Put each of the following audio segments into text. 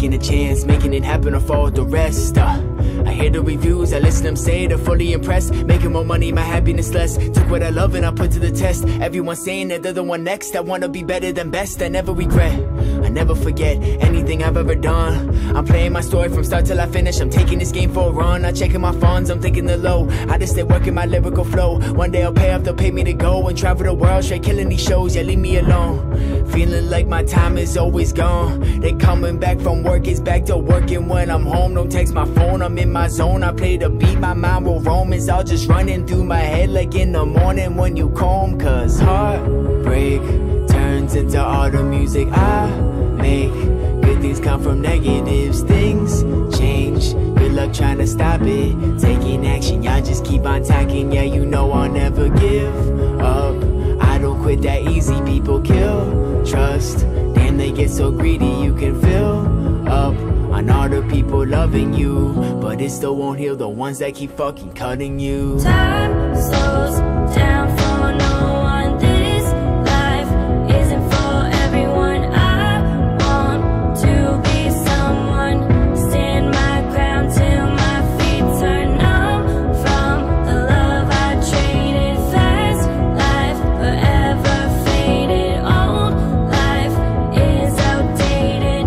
taking a chance, making it happen or fall with the rest. I hear the reviews, I listen to them say they're fully impressed. Making more money, my happiness less. Took what I love and I put to the test. Everyone saying that they're the one next. I wanna be better than best, I never regret. I never forget anything I've ever done. I'm playing my story from start till I finish. I'm taking this game for a run, not checking my funds, I'm thinking the low. I just stay working my lyrical flow. One day I'll pay off, they'll pay me to go and travel the world, straight killing these shows, yeah, leave me alone. Feeling like my time is always gone. They coming back from work, it's back to working when I'm home. Don't text my phone, I'm in my zone. I play the beat, my mind will roam. It's all just running through my head like in the morning when you comb. Cause heartbreak turns into all the music I make. Good things come from negatives, things change. Good luck trying to stop it, taking action, y'all just keep on tacking. Yeah, you know I'll never give up, I don't quit that easy. People kill trust, damn they get so greedy. You can fill up on all the people loving you, but it still won't heal the ones that keep fucking cutting you. Time slows down for no one. This life isn't for everyone. I want to be someone, stand my ground till my feet turn numb from the love I traded. Fast life forever faded, old life is outdated.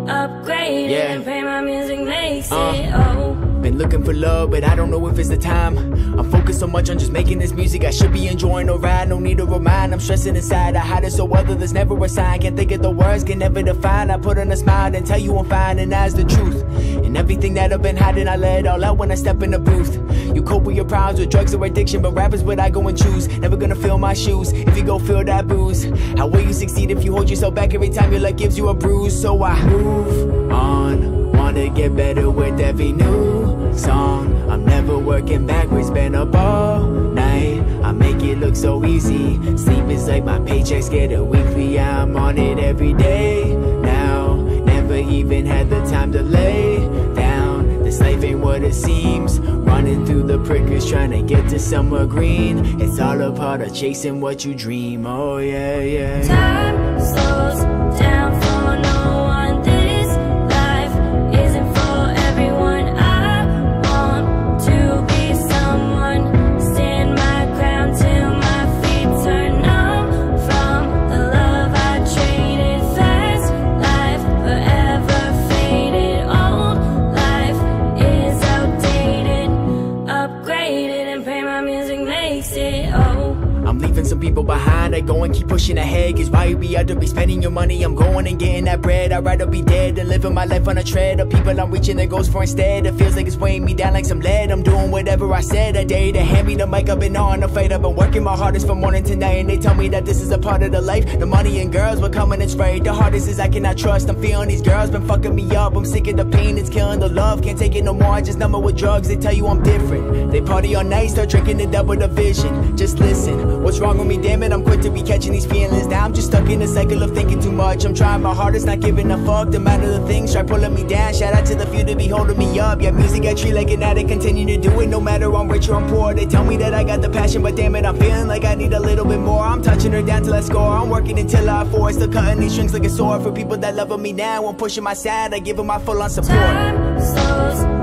Upgraded, yeah. And pray my music makes it. Oh, been looking for love, but I don't know if it's the time. I'm focused so much on just making this music. I should be enjoying the ride, no need to remind. I'm stressing inside, I hide it so other there's never a sign. Can't think of the words, can never define. I put on a smile and tell you I'm fine, and that's the truth. And everything that I've been hiding, I let it all out when I step in the booth. You cope with your problems with drugs or addiction, but rappers what I go and choose. Never gonna fill my shoes if you go fill that booze. How will you succeed if you hold yourself back every time your luck gives you a bruise? So I move on, wanna get better with every new song. I'm never working backwards, been up all night. I make it look so easy, sleep is like my paychecks get a weekly. I'm on it every day now, never even had the time to lay down. This life ain't what it seems, running through the prickers trying to get to somewhere green. It's all a part of chasing what you dream, oh yeah, yeah. time slows down for no one. This life isn't for everyone. I want to be someone, stand my ground till my feet turn numb from the love I traded. Fast life forever faded, old life is outdated. Upgraded, and pray my music makes it. Oh, I'm leaving some people behind, I go and keep pushing ahead. Cause why you be out to be spending your money? I'm going and getting that bread. I'd rather be dead than living my life on a tread of people I'm reaching their goals for instead. It feels like it's weighing me down like some lead. I'm doing whatever I said. I dare you to hand me the mic, I've been on the fight. I've been working my hardest from morning to night, and they tell me that this is a part of the life. The money and girls will come and it's right. The hardest is I cannot trust, I'm feeling these girls been fucking me up. I'm sick of the pain, it's killing the love. Can't take it no more, I just numb it with drugs. They tell you I'm different, they party all night, start drinking to double the vision. Just listen, what's wrong with me? Damn it, I'm quick to be catching these feelings. Now I'm just stuck in a cycle of thinking too much. I'm trying my hardest, not giving a fuck. The amount of the things try pulling me down. Shout out to the few to be holding me up. Yeah, music I treat like an addict, continue to do it no matter I'm rich or I'm poor. They tell me that I got the passion, but damn it, I'm feeling like I need a little bit more. I'm touching her down till I score, I'm working until I fall. Still cutting these strings like a sword. For people that love me now, I'm pushing my side, I give them my full on support. time slows